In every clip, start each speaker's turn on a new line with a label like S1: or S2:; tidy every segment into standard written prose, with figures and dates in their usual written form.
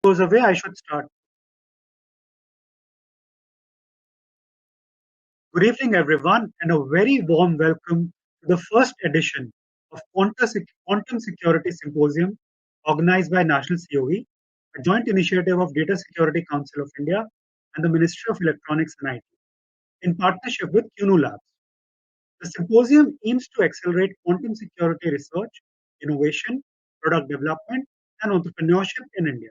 S1: Goes away, I should start. Good evening, everyone, and a very warm welcome to the first edition of Quantum Security Symposium organized by National COE, a joint initiative of Data Security Council of India and the Ministry of Electronics and IT, in partnership with CUNU Labs. The symposium aims to accelerate quantum security research, innovation, product development, and entrepreneurship in India.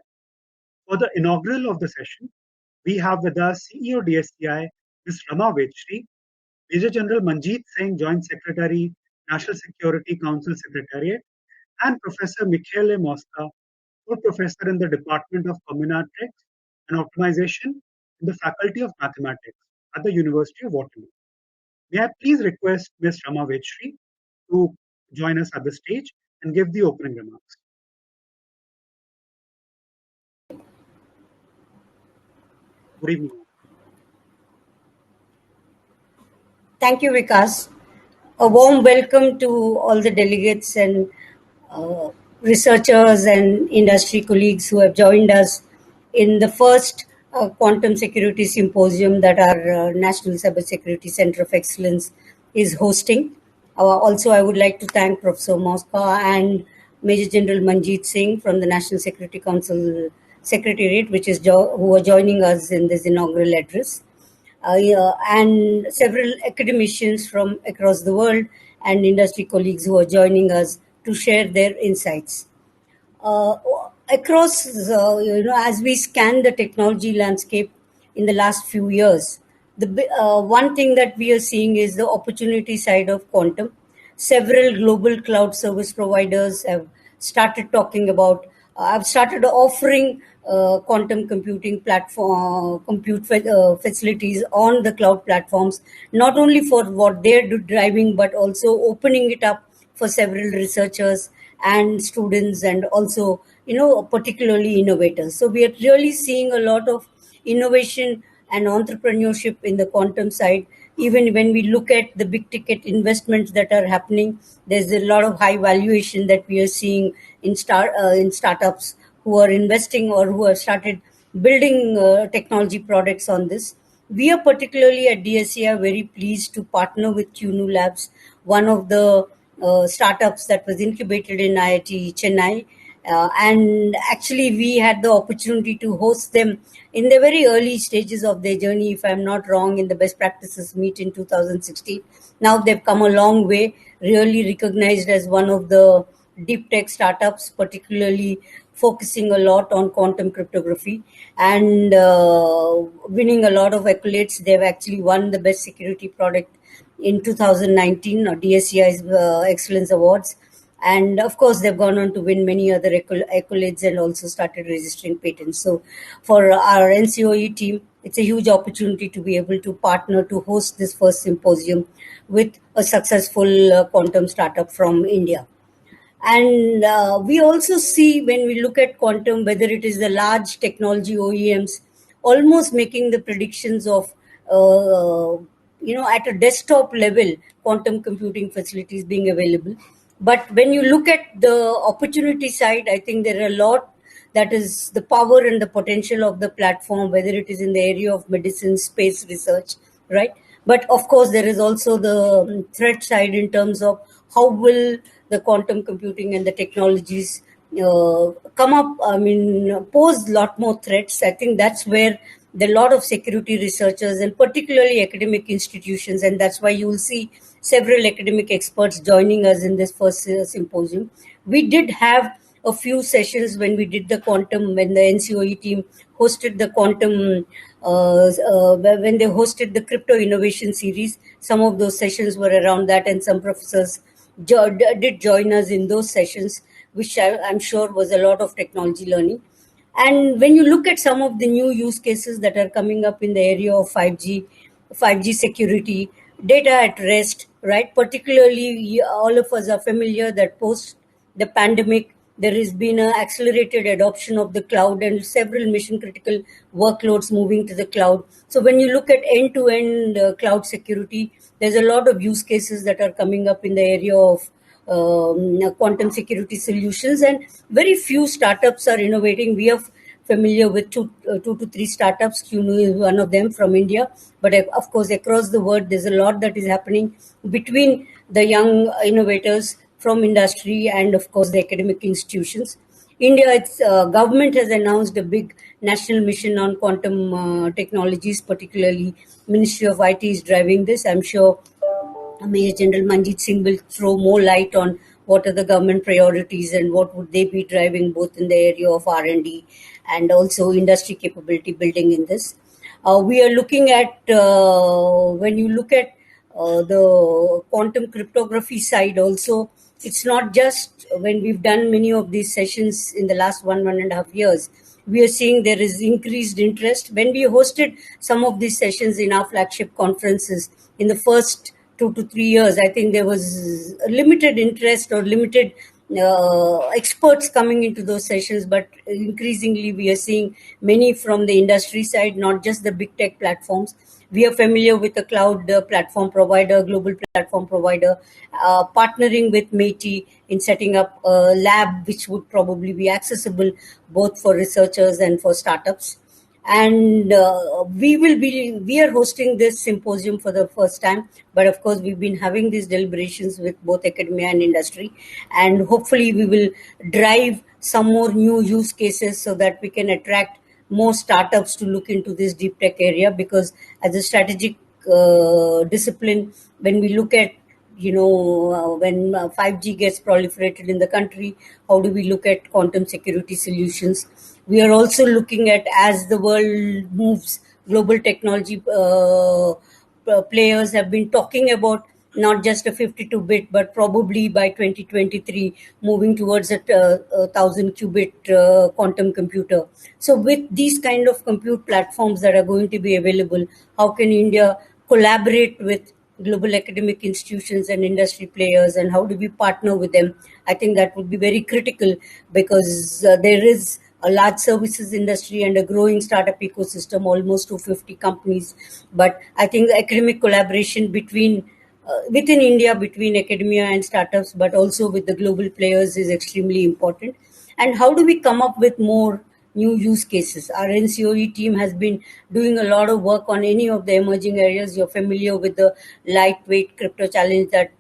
S1: For the inaugural of the session, we have with us CEO DSCI, Ms. Rama, Major General Manjeet Singh, Joint Secretary, National Security Council Secretariat, and Professor Michele Mosca, full professor in the Department of Combinatorics and Optimization in the Faculty of Mathematics at the University of Waterloo. May I please request Ms. Rama to join us at the stage and give the opening remarks. Good evening.
S2: Thank you, Vikas. A warm welcome to all the delegates and researchers and industry colleagues who have joined us in the first Quantum Security Symposium that our National Cybersecurity Center of Excellence is hosting. Also, I would like to thank Professor Mosca and Major General Manjeet Singh from the National Security Council Secretariat, who are joining us in this inaugural address. And several academicians from across the world and industry colleagues who are joining us to share their insights. Across, as we scan the technology landscape in the last few years, the one thing that we are seeing is the opportunity side of quantum. Several global cloud service providers have started talking about, have started offering quantum computing platform, facilities on the cloud platforms, not only for what they're driving, but also opening it up for several researchers and students, and also particularly innovators. So we are really seeing a lot of innovation and entrepreneurship in the quantum side. Even when we look at the big ticket investments that are happening, there's a lot of high valuation that we are seeing in startups who are investing or who have started building technology products on this. We are particularly at DSCI very pleased to partner with CUNU Labs, one of the startups that was incubated in IIT Chennai. And actually, we had the opportunity to host them in the very early stages of their journey, if I'm not wrong, in the best practices meet in 2016. Now they've come a long way, really recognized as one of the deep tech startups, particularly focusing a lot on quantum cryptography and winning a lot of accolades. They've actually won the best security product in 2019 or DSCI's Excellence Awards. And of course, they've gone on to win many other accolades and also started registering patents. So for our NCOE team, it's a huge opportunity to be able to partner to host this first symposium with a successful quantum startup from India. And we also see, when we look at quantum, whether it is the large technology OEMs almost making the predictions of at a desktop level quantum computing facilities being available. But when you look at the opportunity side, I think there are a lot, that is the power and the potential of the platform, whether it is in the area of medicine, space research, right? But of course, there is also the threat side in terms of how will the quantum computing and the technologies come up, pose a lot more threats. I think that's where the lot of security researchers and particularly academic institutions, and that's why you will see several academic experts joining us in this first symposium. We did have a few sessions when we did the quantum, when the NCOE team hosted the quantum, when they hosted the crypto innovation series. Some of those sessions were around that, and some professors did join us in those sessions, which I'm sure was a lot of technology learning. And when you look at some of the new use cases that are coming up in the area of 5G security, data at rest, right? Particularly, all of us are familiar that post the pandemic, there has been an accelerated adoption of the cloud and several mission critical workloads moving to the cloud. So when you look at end-to-end cloud security, there's a lot of use cases that are coming up in the area of quantum security solutions, and very few startups are innovating. We are familiar with two to three startups. Keynote is one of them from India, but of course across the world there's a lot that is happening between the young innovators from industry and of course the academic institutions. India, its government has announced a big national mission on quantum technologies, particularly Ministry of IT is driving this. I'm sure Major General Manjeet Singh will throw more light on what are the government priorities and what would they be driving both in the area of R&D and also industry capability building in this. We are looking at, when you look at the quantum cryptography side also, it's not just when we've done many of these sessions in the last one and a half years, we are seeing there is increased interest. When we hosted some of these sessions in our flagship conferences in the first 2 to 3 years, I think there was limited interest or limited experts coming into those sessions, but increasingly we are seeing many from the industry side, not just the big tech platforms. We are familiar with a cloud platform provider, global platform provider, partnering with MeitY in setting up a lab which would probably be accessible both for researchers and for startups. And we are hosting this symposium for the first time, but of course we've been having these deliberations with both academia and industry, and hopefully we will drive some more new use cases so that we can attract more startups to look into this deep tech area, because as a strategic discipline, when we look at when 5G gets proliferated in the country, how do we look at quantum security solutions? We are also looking at, as the world moves, global technology players have been talking about not just a 52-bit, but probably by 2023, moving towards a 1,000-qubit quantum computer. So with these kind of compute platforms that are going to be available, how can India collaborate with global academic institutions and industry players, and how do we partner with them? I think that would be very critical, because there is a large services industry and a growing startup ecosystem, almost 250 companies. But I think the academic collaboration within India, between academia and startups, but also with the global players, is extremely important. And how do we come up with more new use cases? Our NCOE team has been doing a lot of work on any of the emerging areas. You're familiar with the lightweight crypto challenge, that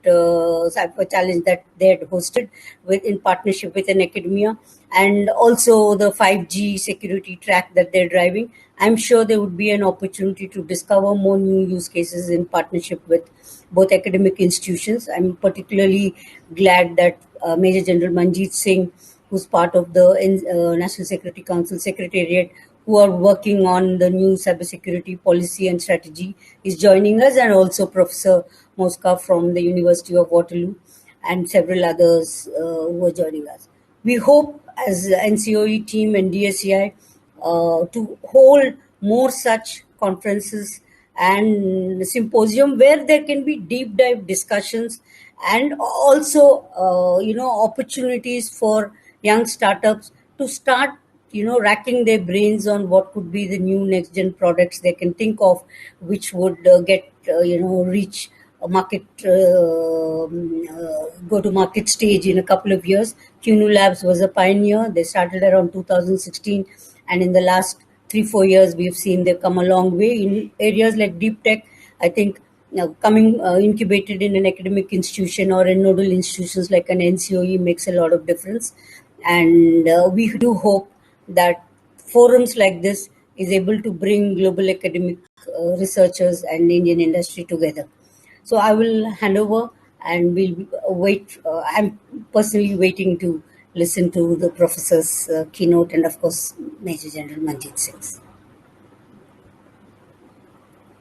S2: cipher challenge that they had hosted in partnership with an academia, and also the 5G security track that they're driving. I'm sure there would be an opportunity to discover more new use cases in partnership with both academic institutions. I'm particularly glad that Major General Manjeet Singh, who's part of the National Security Council Secretariat, who are working on the new cybersecurity policy and strategy, is joining us, and also Professor Mosca from the University of Waterloo, and several others who are joining us. We hope, as the NCOE team and DSCI, to hold more such conferences and symposium where there can be deep dive discussions, and also opportunities for young startups to start racking their brains on what could be the new next gen products they can think of, which would reach a market go to market stage in a couple of years. QNU Labs was a pioneer. They started around 2016, and in the last 3-4 years we've seen they've come a long way in areas like deep tech. I think coming incubated in an academic institution or in nodal institutions like an NCOE makes a lot of difference. And we do hope that forums like this is able to bring global academic researchers and Indian industry together. So I will hand over, and we'll wait. I'm personally waiting to listen to the professor's keynote, and of course, Major General Manjeet Singh.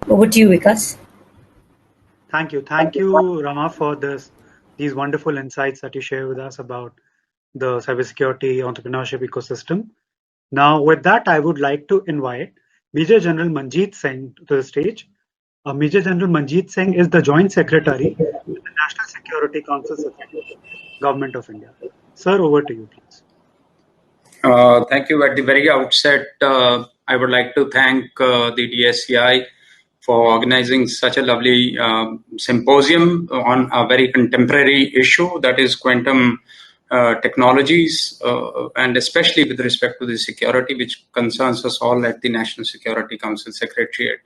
S2: Over to you, Vikas.
S1: Thank you, Rama, for these wonderful insights that you share with us about the cybersecurity entrepreneurship ecosystem. Now, with that, I would like to invite Major General Manjeet Singh to the stage. Major General Manjeet Singh is the Joint Secretary with the National Security Council Secretariat, Government of India. Sir, over to you, please.
S3: Thank you. At the very outset, I would like to thank the DSCI for organizing such a lovely symposium on a very contemporary issue, that is quantum technologies, and especially with respect to the security, which concerns us all at the National Security Council Secretariat.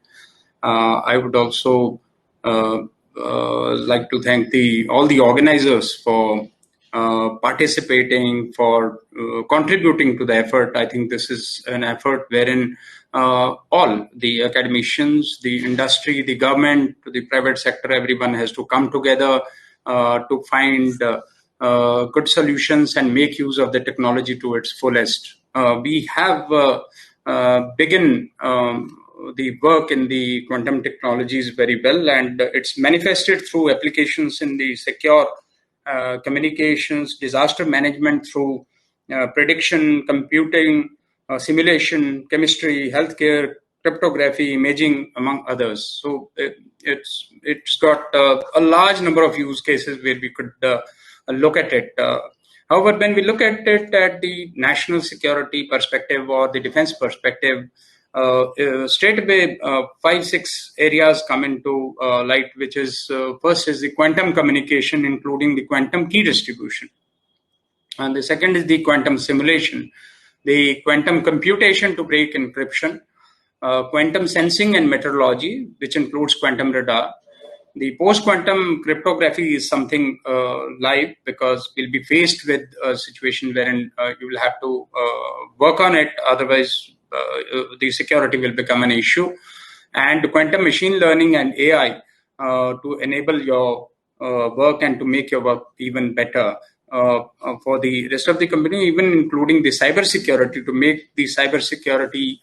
S3: I would also like to thank all the organizers for participating, for contributing to the effort. I think this is an effort wherein all the academicians, the industry, the government, the private sector, everyone has to come together to find good solutions and make use of the technology to its fullest. We have begun the work in the quantum technologies very well, and it's manifested through applications in the secure communications, disaster management through prediction, computing, simulation, chemistry, healthcare, cryptography, imaging, among others. So it's got a large number of use cases where we could look at it. However, when we look at it at the national security perspective or the defense perspective, straight away 5-6 areas come into light, which is first is the quantum communication, including the quantum key distribution, and the second is the quantum simulation, the quantum computation to break encryption, quantum sensing and metrology, which includes quantum radar. The post-quantum cryptography is something live, because we'll be faced with a situation wherein you will have to work on it, otherwise the security will become an issue. And quantum machine learning and AI to enable your work and to make your work even better. For the rest of the company, even including the cybersecurity, to make the cybersecurity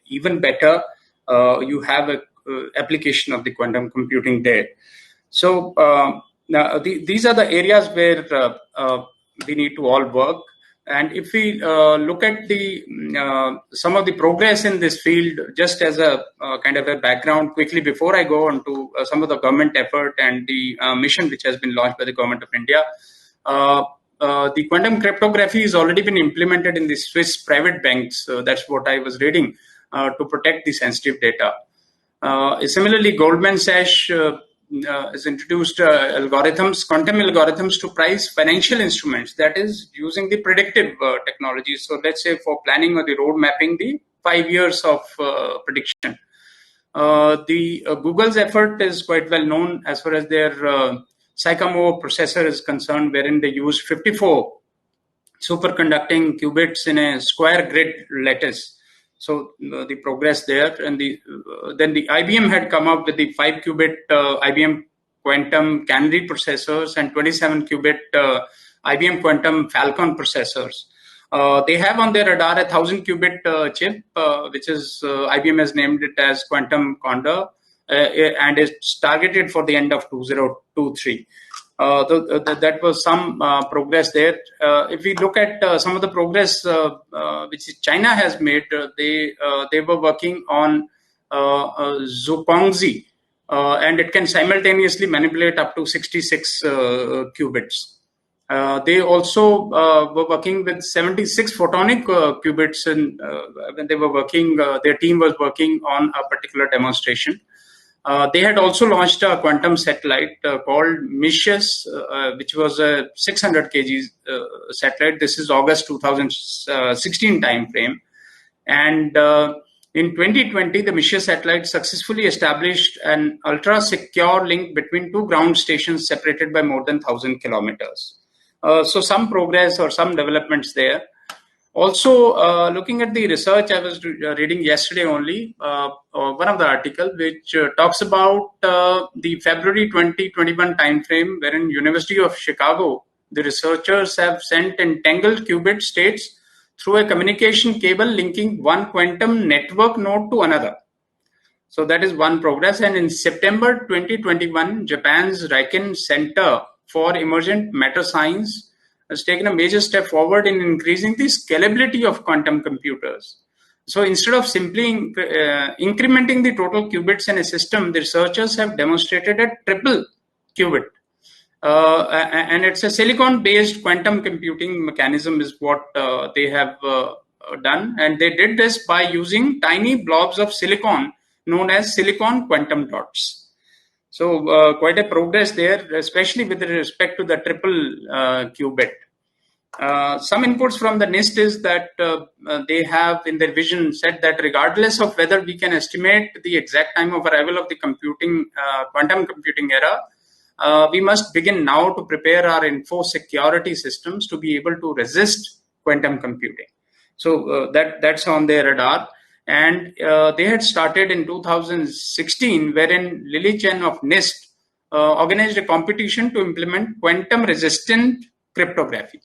S3: even better, you have a application of the quantum computing there. So now these are the areas where we need to all work. And if we look at some of the progress in this field, just as a kind of a background quickly before I go on to some of the government effort and the mission which has been launched by the government of India, the quantum cryptography has already been implemented in the Swiss private banks. That's what I was reading, to protect the sensitive data. Similarly, Goldman Sachs has introduced quantum algorithms to price financial instruments, that is using the predictive technology. So let's say for planning or the road mapping, the 5 years of prediction. Google's effort is quite well known as far as their Sycamore processor is concerned, wherein they use 54 superconducting qubits in a square grid lattice. So the progress there, and then the IBM had come up with the 5-qubit IBM quantum canary processors and 27-qubit IBM quantum Falcon processors. They have on their radar a 1,000-qubit chip, which is IBM has named it as Quantum Condor, and it's targeted for the end of 2023. That was some progress there. If we look at some of the progress which China has made, they were working on Zhongzi, and it can simultaneously manipulate up to 66 qubits. They also were working with 76 photonic qubits, and when they were working, their team was working on a particular demonstration. They had also launched a quantum satellite called Michele, which was a 600 kg satellite. This is August 2016 timeframe. And in 2020, the Michele satellite successfully established an ultra-secure link between two ground stations separated by more than 1,000 kilometers. So some progress or some developments there. Also, looking at the research, I was reading yesterday only, one of the articles which talks about the February 2021 timeframe, wherein University of Chicago, the researchers have sent entangled qubit states through a communication cable linking one quantum network node to another. So that is one progress. And in September 2021, Japan's Riken Center for Emergent Matter Science has taken a major step forward in increasing the scalability of quantum computers. So instead of simply incrementing the total qubits in a system, the researchers have demonstrated a triple qubit. And it's a silicon-based quantum computing mechanism is what they have done. And they did this by using tiny blobs of silicon known as silicon quantum dots. So quite a progress there, especially with respect to the triple qubit. Some inputs from the NIST is that they have in their vision said that regardless of whether we can estimate the exact time of arrival of the quantum computing era, we must begin now to prepare our info security systems to be able to resist quantum computing. So that's on their radar. And they had started in 2016, wherein Lily Chen of NIST organized a competition to implement quantum-resistant cryptography.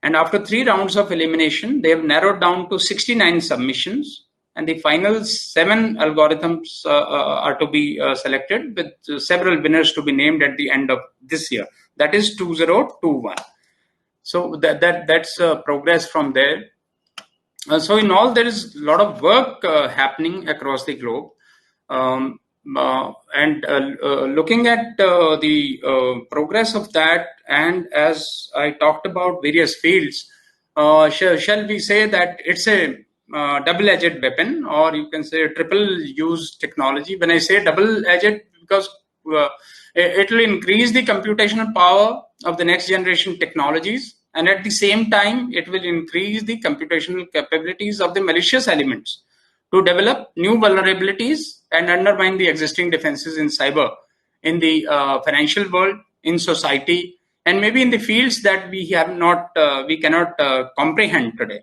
S3: And after 3 rounds of elimination, they have narrowed down to 69 submissions, and the final 7 algorithms are to be selected, with several winners to be named at the end of this year. That is 2021. So that's progress from there. So in all, there is a lot of work happening across the globe. Looking at the progress of that, and as I talked about various fields, shall we say that it's a double-edged weapon, or you can say a triple-use technology. When I say double-edged, because it will increase the computational power of the next generation technologies, and at the same time, it will increase the computational capabilities of the malicious elements to develop new vulnerabilities and undermine the existing defenses in cyber, in the financial world, in society, and maybe in the fields that we cannot comprehend today.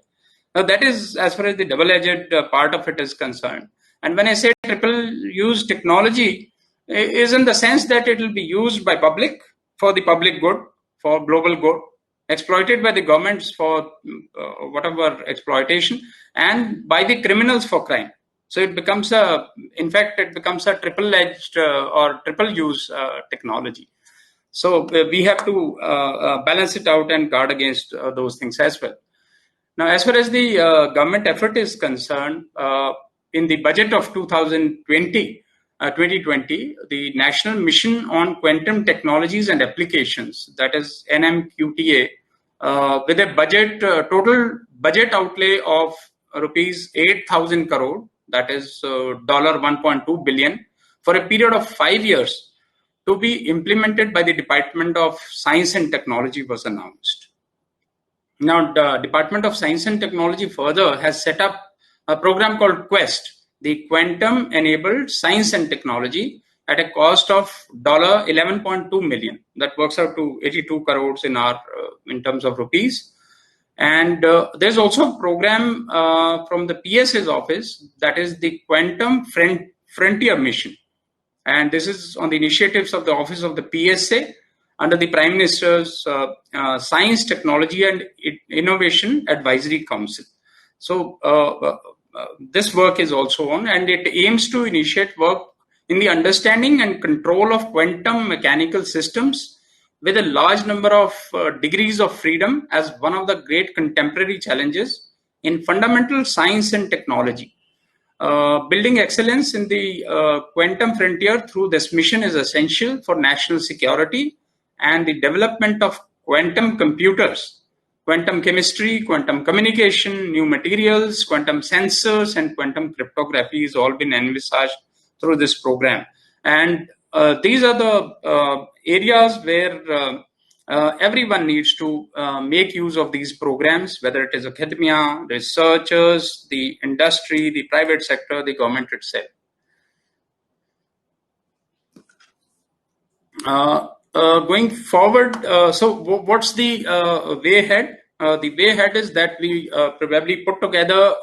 S3: Now, that is as far as the double-edged part of it is concerned. And when I say triple-use technology, is in the sense that it will be used by public for the public good, for global good, exploited by the governments for whatever exploitation, and by the criminals for crime. So it becomes a triple-edged or triple-use technology. So we have to balance it out and guard against those things as well. Now, as far as the government effort is concerned, in the budget of 2020, the National Mission on Quantum Technologies and Applications, that is NMQTA, with a total budget outlay of rupees 8,000 crore, that is $1.2 billion, for a period of 5 years to be implemented by the Department of Science and Technology was announced. Now, the Department of Science and Technology further has set up a program called QUEST, the Quantum Enabled Science and Technology, at a cost of $11.2 million. That works out to 82 crores in terms of rupees. And there's also a program from the PSA's office, that is the Quantum Frontier Mission. And this is on the initiatives of the Office of the PSA under the Prime Minister's Science, Technology and Innovation Advisory Council. So this work is also on, and it aims to initiate work in the understanding and control of quantum mechanical systems with a large number of degrees of freedom as one of the great contemporary challenges in fundamental science and technology. Building excellence in the quantum frontier through this mission is essential for national security and the development of quantum computers, quantum chemistry, quantum communication, new materials, quantum sensors, and quantum cryptography has all been envisaged through this program. And these are the areas where everyone needs to make use of these programs, whether it is academia, researchers, the industry, the private sector, the government itself. Going forward, so what's the way ahead? The way ahead is that we probably put together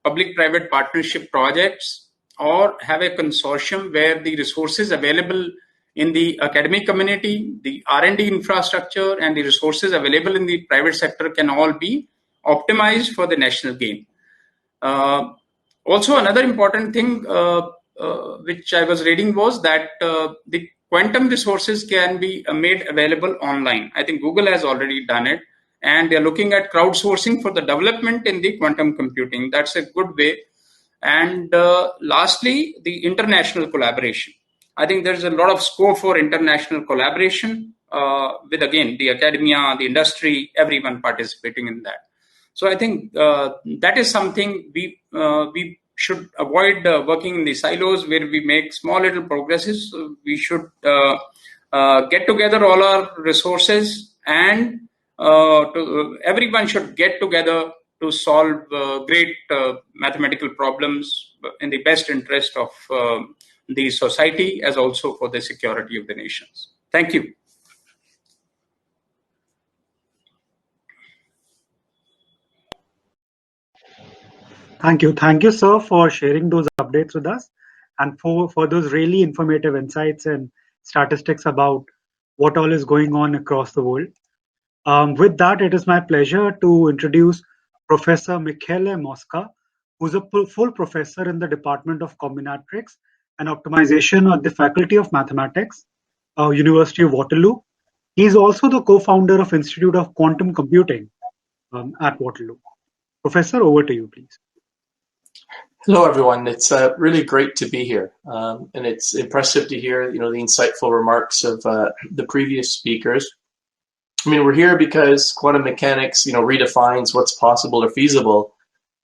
S3: public-private partnership projects or have a consortium where the resources available in the academic community, the R&D infrastructure, and the resources available in the private sector can all be optimized for the national gain. Also, another important thing which I was reading was that the quantum resources can be made available online. I think Google has already done it, and they're looking at crowdsourcing for the development in the quantum computing. That's a good way. And lastly, the international collaboration. I think there's a lot of scope for international collaboration with, again, the academia, the industry, everyone participating in that. So I think that is something we should avoid working in the silos where we make small little progresses. We should get together all our resources and Everyone should get together to solve great mathematical problems in the best interest of the society as also for the security of the nations. Thank you.
S1: Thank you, sir, for sharing those updates with us and for those really informative insights and statistics about what all is going on across the world. With that, it is my pleasure to introduce Professor Michele Mosca, who's a full professor in the Department of Combinatorics and Optimization at the Faculty of Mathematics, University of Waterloo. He is also the co-founder of Institute of Quantum Computing at Waterloo. Professor, over to you, please.
S4: Hello, everyone. It's really great to be here, and it's impressive to hear, the insightful remarks of the previous speakers. I mean, we're here because quantum mechanics, redefines what's possible or feasible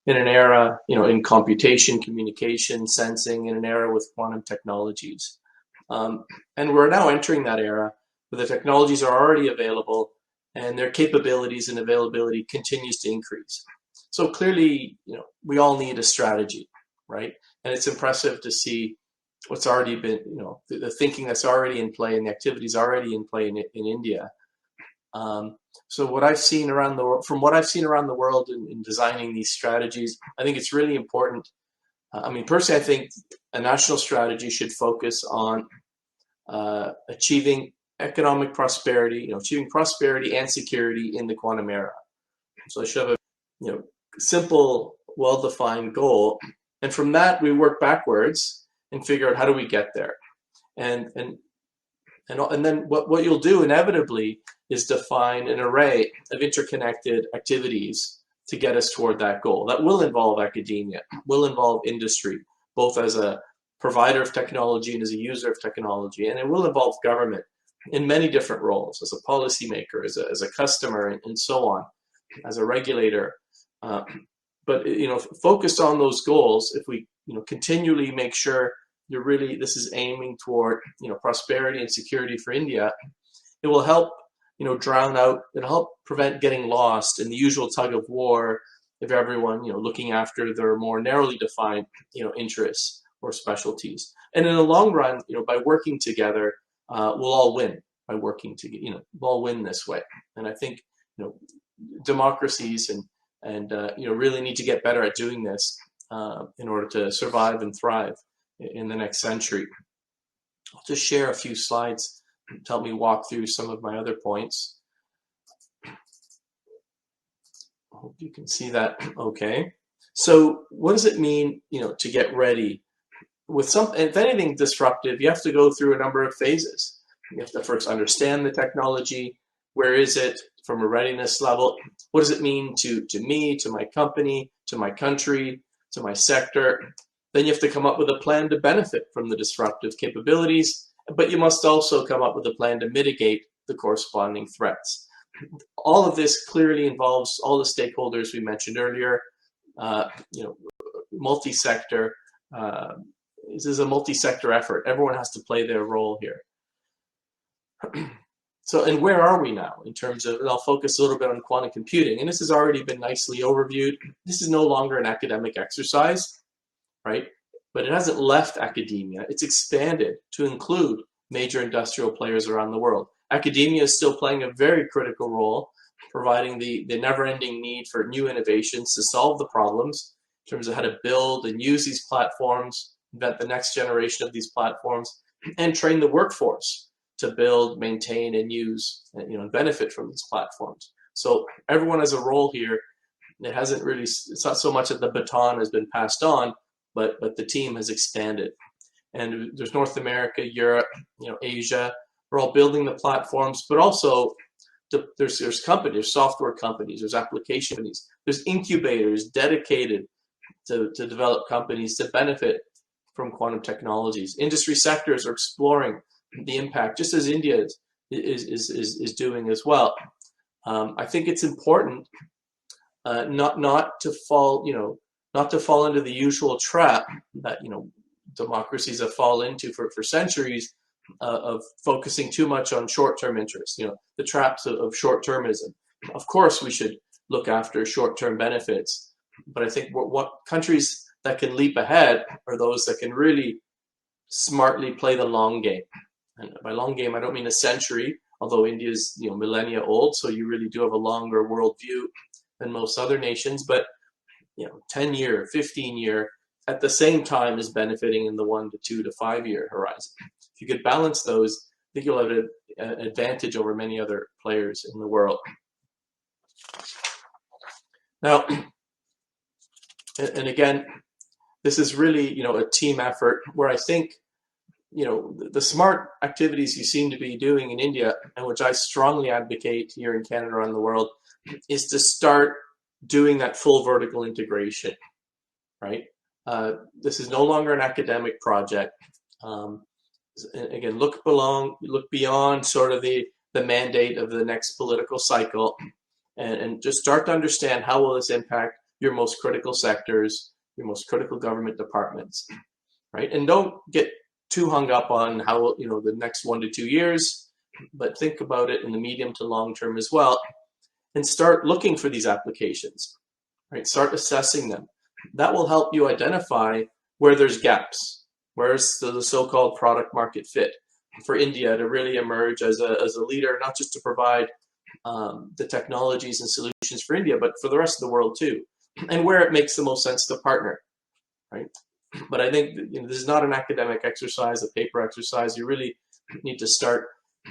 S4: in an era, in computation, communication, sensing, in an era with quantum technologies. And we're now entering that era where the technologies are already available and their capabilities and availability continues to increase. So clearly, we all need a strategy, right? And it's impressive to see what's already been, the thinking that's already in play and the activities already in play in India. So what I've seen around the world, from what I've seen around the world in designing these strategies, I think it's really important. Personally, I think a national strategy should focus on achieving economic prosperity, achieving prosperity and security in the quantum era. So I should have a, simple, well-defined goal, and from that we work backwards and figure out how do we get there, and then what you'll do inevitably is define an array of interconnected activities to get us toward that goal. That will involve academia, will involve industry, both as a provider of technology and as a user of technology, and it will involve government in many different roles, as a policymaker, as a customer, and so on, as a regulator. But focused on those goals, if we continually make sure this is aiming toward prosperity and security for India, it will help drown out, it'll help prevent getting lost in the usual tug of war of everyone looking after their more narrowly defined interests or specialties. And in the long run, by working together, we'll all win by working together. We'll all win this way. And I think democracies and really need to get better at doing this in order to survive and thrive in the next century. I'll just share a few slides to help me walk through some of my other points. I hope you can see that okay. So what does it mean, to get ready? With if anything disruptive, you have to go through a number of phases. You have to first understand the technology. Where is it from a readiness level? What does it mean to me, to my company, to my country, to my sector? Then you have to come up with a plan to benefit from the disruptive capabilities, but you must also come up with a plan to mitigate the corresponding threats. All of this clearly involves all the stakeholders we mentioned earlier, multi-sector. This is a multi-sector effort. Everyone has to play their role here. So, and where are we now in terms of, and I'll focus a little bit on quantum computing, and this has already been nicely overviewed. This is no longer an academic exercise, right? But it hasn't left academia. It's expanded to include major industrial players around the world. Academia is still playing a very critical role, providing the never-ending need for new innovations to solve the problems in terms of how to build and use these platforms, invent the next generation of these platforms, and train the workforce to build, maintain, and use, and benefit from these platforms. So everyone has a role here. It hasn't really, it's not so much that the baton has been passed on, but the team has expanded. And there's North America, Europe, Asia. We're all building the platforms, but also there's companies, there's software companies, there's application companies, there's incubators dedicated to develop companies to benefit from quantum technologies. Industry sectors are exploring the impact, just as India is doing as well. I think it's important not to fall into the usual trap that democracies have fallen into for centuries of focusing too much on short-term interests. The traps of short-termism. Of course, we should look after short-term benefits, but I think what countries that can leap ahead are those that can really smartly play the long game. And by long game, I don't mean a century, although India is millennia old, so you really do have a longer worldview than most other nations. But 10-year, 15-year, at the same time is benefiting in the 1 to 2 to 5 year horizon. If you could balance those, I think you'll have an advantage over many other players in the world. Now, and again, this is really a team effort where I think the smart activities you seem to be doing in India, and which I strongly advocate here in Canada around the world, is to start doing that full vertical integration, right? This is no longer an academic project. Again, look beyond sort of the mandate of the next political cycle, and just start to understand how will this impact your most critical sectors, your most critical government departments, right? And don't get too hung up on how the next 1 to 2 years, but think about it in the medium to long term as well, and start looking for these applications, right? Start assessing them. That will help you identify where there's gaps, where's the so-called product market fit for India to really emerge as a leader, not just to provide the technologies and solutions for India, but for the rest of the world too, and where it makes the most sense to partner, right? But I think this is not an academic exercise, a paper exercise. You really need to start.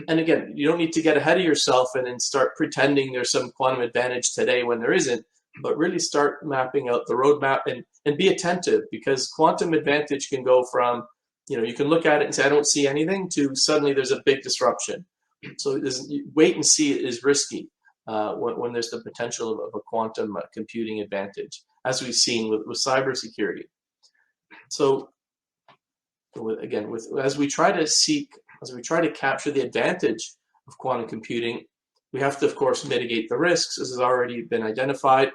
S4: And again, you don't need to get ahead of yourself and then start pretending there's some quantum advantage today when there isn't, but really start mapping out the roadmap and be attentive, because quantum advantage can go from, you can look at it and say, I don't see anything, to suddenly there's a big disruption. So wait and see is risky when there's the potential of a quantum computing advantage, as we've seen with cybersecurity. So again, as we try to capture the advantage of quantum computing, we have to, of course, mitigate the risks, as has already been identified.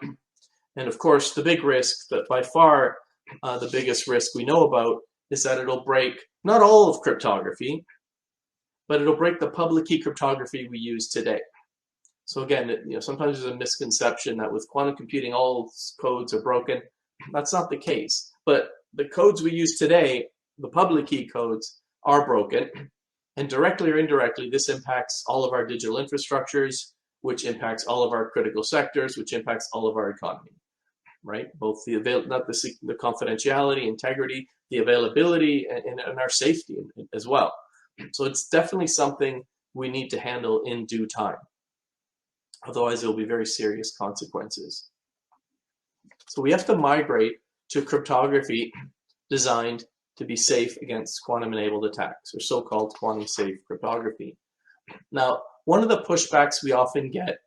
S4: And of course, the big risk, that by far the biggest risk we know about, is that it'll break not all of cryptography, but it'll break the public key cryptography we use today. So again, sometimes there's a misconception that with quantum computing all codes are broken. That's not the case. But the codes we use today, the public key codes, are broken. And directly or indirectly, this impacts all of our digital infrastructures, which impacts all of our critical sectors, which impacts all of our economy, right? Both the confidentiality, integrity, the availability, and our safety as well. So it's definitely something we need to handle in due time. Otherwise, there will be very serious consequences. So we have to migrate to cryptography designed to be safe against quantum-enabled attacks, or so-called quantum-safe cryptography. Now, one of the pushbacks we often get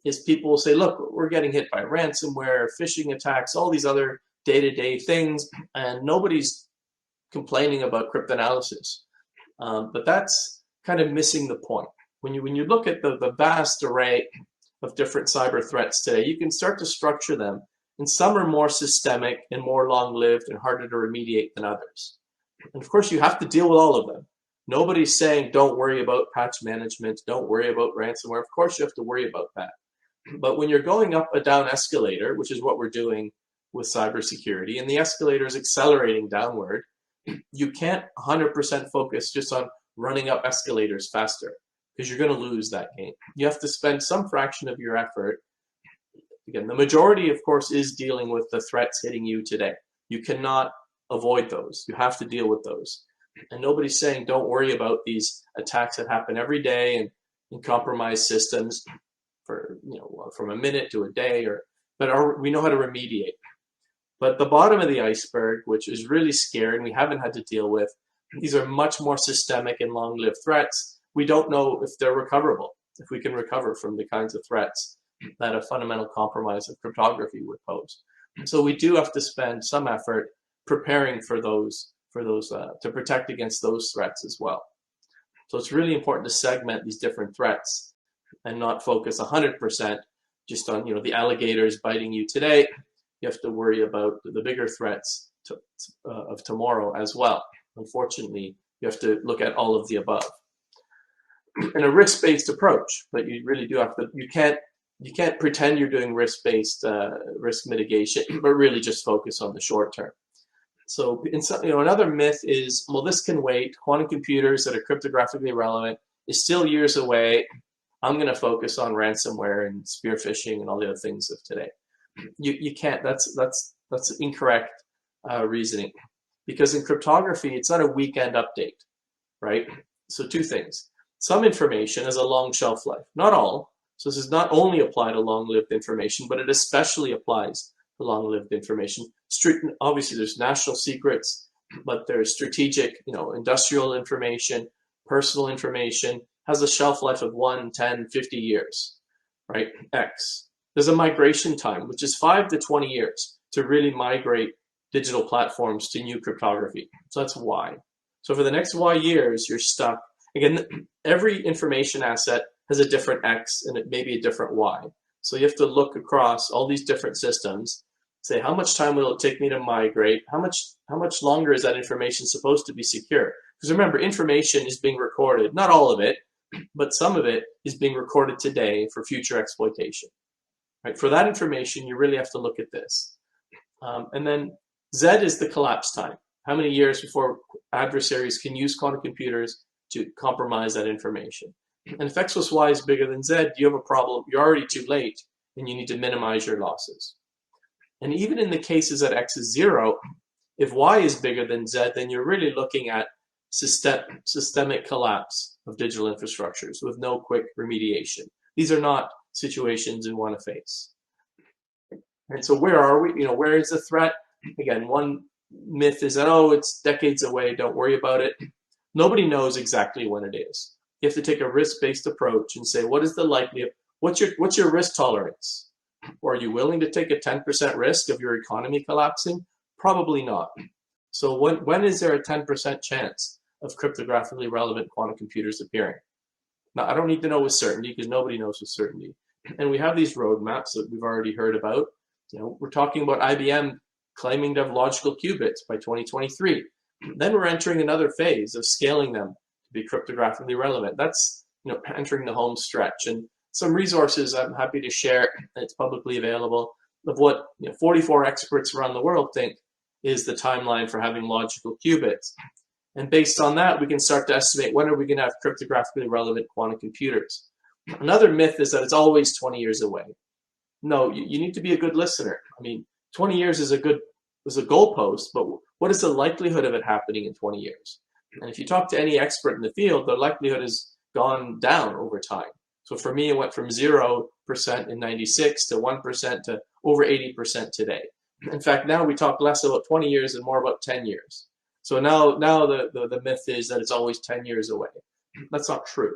S4: is people will say, look, we're getting hit by ransomware, phishing attacks, all these other day-to-day things, and nobody's complaining about cryptanalysis. But that's kind of missing the point. When you look at the vast array of different cyber threats today, you can start to structure them, and some are more systemic and more long-lived and harder to remediate than others. And of course, you have to deal with all of them. Nobody's saying don't worry about patch management, don't worry about ransomware. Of course, you have to worry about that. But when you're going up a down escalator, which is what we're doing with cybersecurity, and the escalator is accelerating downward, you can't 100% focus just on running up escalators faster, because you're going to lose that game. You have to spend some fraction of your effort. Again, the majority, of course, is dealing with the threats hitting you today. You cannot avoid those. You have to deal with those. And nobody's saying don't worry about these attacks that happen every day and compromise systems for from a minute to a day, but we know how to remediate. But the bottom of the iceberg, which is really scary and we haven't had to deal with, these are much more systemic and long-lived threats. We don't know if they're recoverable, if we can recover from the kinds of threats that a fundamental compromise of cryptography would pose. So we do have to spend some effort preparing for those to protect against those threats as well. So it's really important to segment these different threats and not focus 100% just on the alligators biting you today. You have to worry about the bigger threats of tomorrow as well. Unfortunately, you have to look at all of the above. And a risk-based approach, but you really do have to. You can't you can't pretend you're doing risk-based risk mitigation, but really just focus on the short term. So, another myth is, well, this can wait. Quantum computers that are cryptographically relevant is still years away. I'm going to focus on ransomware and spear phishing and all the other things of today. You can't. That's incorrect reasoning, because in cryptography, it's not a weekend update, right? So two things. Some information has a long shelf life. Not all. So this does not only apply to long-lived information, but it especially applies to long-lived information. Obviously, there's national secrets, but there's strategic, industrial information, personal information, has a shelf life of 1, 10, 50 years, right? X. There's a migration time, which is 5 to 20 years to really migrate digital platforms to new cryptography. So that's Y. So for the next Y years, you're stuck. Again, every information asset has a different X and it may be a different Y. So you have to look across all these different systems, say, how much time will it take me to migrate? How much longer is that information supposed to be secure? Because remember, information is being recorded, not all of it, but some of it is being recorded today for future exploitation. Right? For that information, you really have to look at this. And then Z is the collapse time. How many years before adversaries can use quantum computers to compromise that information? And if X plus Y is bigger than Z, you have a problem. You're already too late, and you need to minimize your losses. And even in the cases that X is 0, if Y is bigger than Z, then you're really looking at systemic collapse of digital infrastructures with no quick remediation. These are not situations we want to face. And so where are we? Where is the threat? Again, one myth is that, it's decades away, don't worry about it. Nobody knows exactly when it is. You have to take a risk-based approach and say, what is the likelihood? What's your risk tolerance? Or are you willing to take a 10% risk of your economy collapsing? Probably not. So when is there a 10% chance of cryptographically relevant quantum computers appearing? Now, I don't need to know with certainty because nobody knows with certainty. And we have these roadmaps that we've already heard about. We're talking about IBM claiming to have logical qubits by 2023. Then we're entering another phase of scaling them to be cryptographically relevant. That's entering the home stretch. And some resources I'm happy to share, it's publicly available, of what 44 experts around the world think is the timeline for having logical qubits. And based on that, we can start to estimate when are we going to have cryptographically relevant quantum computers. Another myth is that it's always 20 years away. No, you need to be a good listener. 20 years is a goalpost, but what is the likelihood of it happening in 20 years? And if you talk to any expert in the field, the likelihood has gone down over time. So for me, it went from 0% in 96 to 1% to over 80% today. In fact, now we talk less about 20 years and more about 10 years. So now the myth is that it's always 10 years away. That's not true.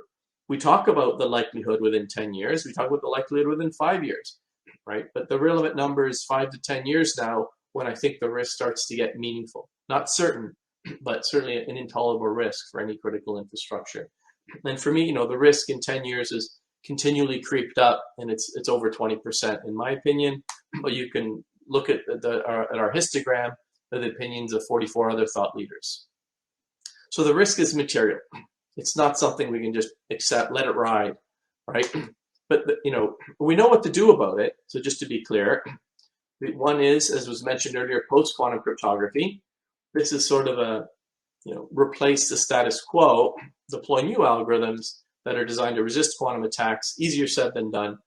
S4: We talk about the likelihood within 10 years. We talk about the likelihood within 5 years, right? But the relevant number is 5 to 10 years now when I think the risk starts to get meaningful. Not certain, but certainly an intolerable risk for any critical infrastructure. And for me, the risk in 10 years is continually creeped up, and it's over 20% in my opinion. But you can look at our histogram of the opinions of 44 other thought leaders. So the risk is material. It's not something we can just accept, let it ride, right? But we know what to do about it. So just to be clear, one is, as was mentioned earlier, post-quantum cryptography. This is sort of a replace the status quo, deploy new algorithms that are designed to resist quantum attacks. Easier said than done.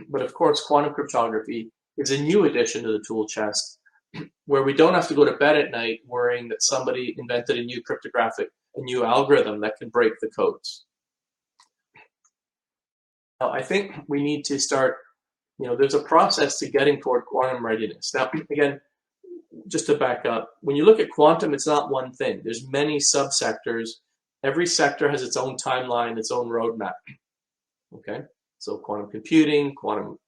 S4: But of course, quantum cryptography is a new addition to the tool chest, where we don't have to go to bed at night worrying that somebody invented a new algorithm that can break the codes. Now, I think we need to start, there's a process to getting toward quantum readiness. Now, again, just to back up, when you look at quantum, it's not one thing. There's many subsectors. Every sector has its own timeline, its own roadmap. Okay, so quantum computing, quantum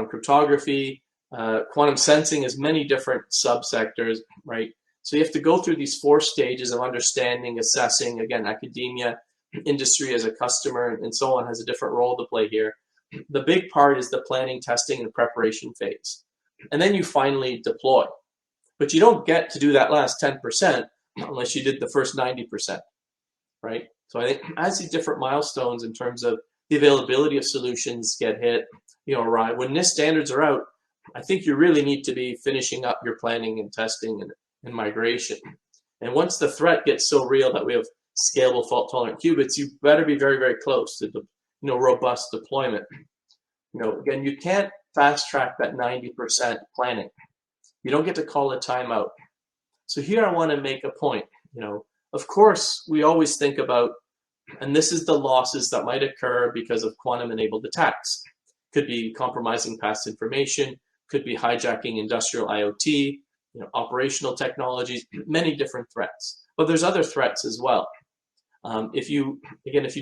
S4: cryptography, quantum sensing has many different subsectors, right? So you have to go through these 4 stages of understanding, assessing. Again, academia, industry as a customer, and so on has a different role to play here. The big part is the planning, testing, and preparation phase. And then you finally deploy. But you don't get to do that last 10% unless you did the first 90%, right? So I think as these different milestones in terms of the availability of solutions get hit, arrive, when NIST standards are out, I think you really need to be finishing up your planning and testing and migration. And once the threat gets so real that we have scalable fault-tolerant qubits, you better be very, very close to the robust deployment. Again, you can't fast track that 90% planning. You don't get to call a timeout. So here I want to make a point. Of course, we always think about, and this is the losses that might occur because of quantum-enabled attacks. Could be compromising past information, could be hijacking industrial IoT, operational technologies, many different threats. But there's other threats as well. If you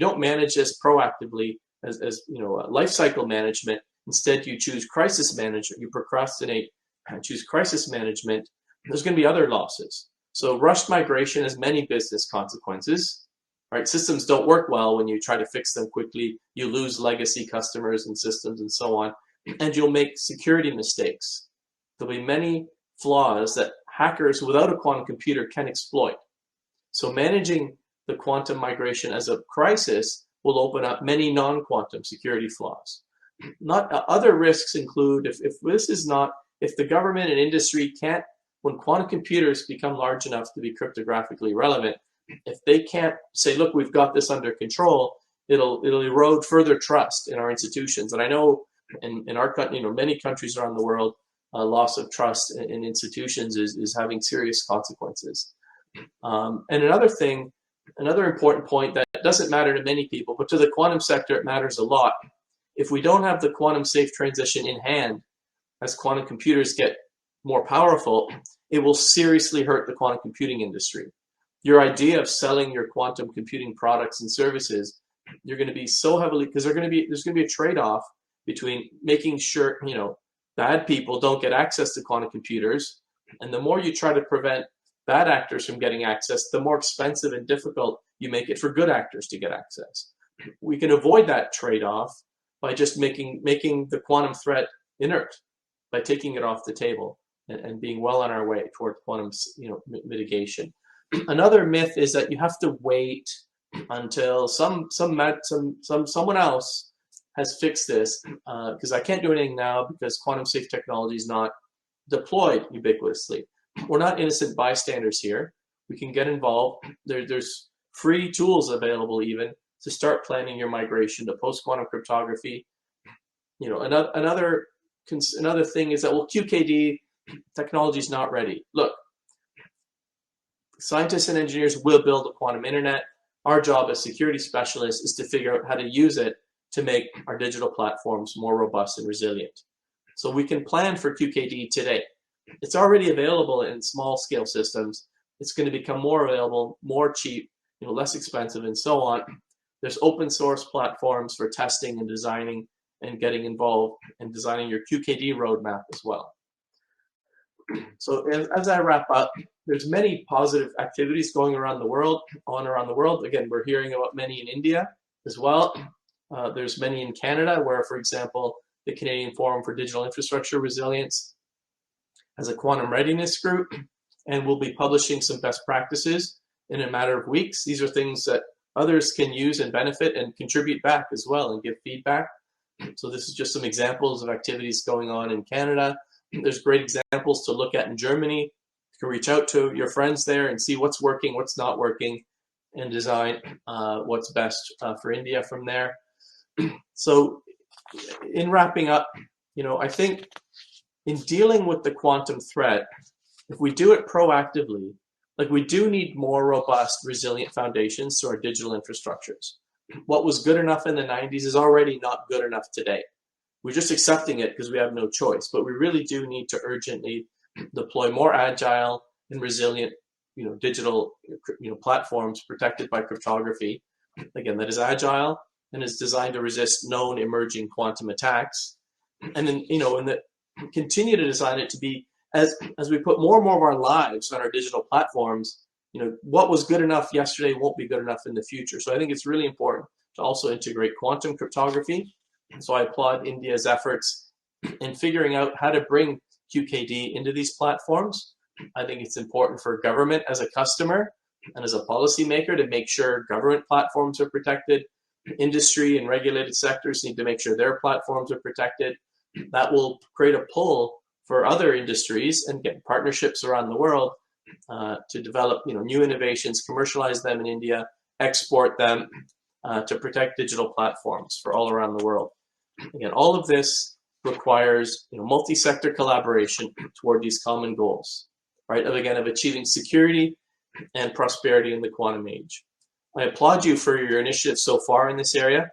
S4: don't manage this proactively as life cycle management, instead you choose crisis management, you procrastinate and choose crisis management, there's going to be other losses. So rushed migration has many business consequences. Right? Systems don't work well when you try to fix them quickly. You lose legacy customers and systems and so on, and you'll make security mistakes. There'll be many flaws that hackers without a quantum computer can exploit. So managing the quantum migration as a crisis will open up many non-quantum security flaws. Other risks include if the government and industry can't, when quantum computers become large enough to be cryptographically relevant, if they can't say, look, we've got this under control, it'll erode further trust in our institutions. And I know in our country, many countries around the world, loss of trust in institutions is having serious consequences. And another important point that doesn't matter to many people, but to the quantum sector, it matters a lot. If we don't have the quantum safe transition in hand, as quantum computers get more powerful, it will seriously hurt the quantum computing industry. Your idea of selling your quantum computing products and services, you're going to be so heavily, because there's going to be a trade-off between making sure bad people don't get access to quantum computers, and the more you try to prevent bad actors from getting access, the more expensive and difficult you make it for good actors to get access. We can avoid that trade-off by just making the quantum threat inert, by taking it off the table and being well on our way toward quantum mitigation. Another myth is that you have to wait until someone else has fixed this, because I can't do anything now because quantum safe technology is not deployed ubiquitously. We're not innocent bystanders here. We can get involved. There's free tools available even to start planning your migration to post-quantum cryptography. Another thing is that, well, QKD technology is not ready. Look, scientists and engineers will build a quantum internet. Our job as security specialists is to figure out how to use it to make our digital platforms more robust and resilient. So we can plan for QKD today. It's already available in small scale systems. It's going to become more available, more cheap, less expensive, and so on. There's open source platforms for testing and designing and getting involved and designing your QKD roadmap as well. So as I wrap up, there's many positive activities going around the world. Again, we're hearing about many in India as well. There's many in Canada where, for example, the Canadian Forum for Digital Infrastructure Resilience has a quantum readiness group, and we'll be publishing some best practices in a matter of weeks. These are things that others can use and benefit and contribute back as well and give feedback. So this is just some examples of activities going on in Canada. There's great examples to look at in Germany. You can reach out to your friends there and see what's working, what's not working, and design what's best for India from there. So in wrapping up, I think in dealing with the quantum threat, if we do it proactively, we do need more robust, resilient foundations to our digital infrastructures. What was good enough in the 90s is already not good enough today. We're just accepting it because we have no choice, but we really do need to urgently deploy more agile and resilient, digital, platforms protected by cryptography. Again, that is agile and is designed to resist known emerging quantum attacks. And then, continue to design it to be, as we put more and more of our lives on our digital platforms, what was good enough yesterday won't be good enough in the future. So I think it's really important to also integrate quantum cryptography. So I applaud India's efforts in figuring out how to bring QKD into these platforms. I think it's important for government as a customer and as a policymaker to make sure government platforms are protected. Industry and regulated sectors need to make sure their platforms are protected. That will create a pull for other industries and get partnerships around the world to develop new innovations, commercialize them in India, export them to protect digital platforms for all around the world. Again, all of this requires multi-sector collaboration toward these common goals, right? Of achieving security and prosperity in the quantum age. I applaud you for your initiative so far in this area.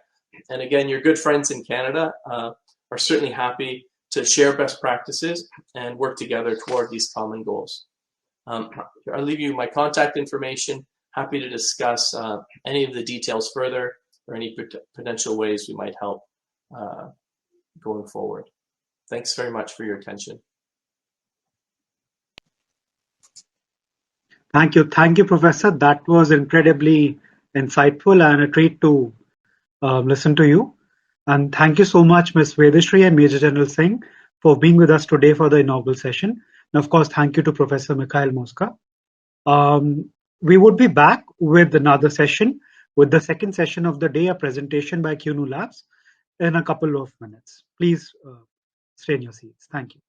S4: And again, your good friends in Canada are certainly happy to share best practices and work together toward these common goals. I'll leave you my contact information. Happy to discuss any of the details further or any potential ways we might help going forward. Thanks very much for your attention.
S1: Thank you, Professor. That was incredibly insightful and a treat to listen to you. And thank you so much, Ms. Vedashree and Major General Singh, for being with us today for the inaugural session. And of course, thank you to Professor Michele Mosca. We would be back with another session, with the second session of the day, a presentation by QNU Labs, in a couple of minutes. Please stay in your seats. Thank you.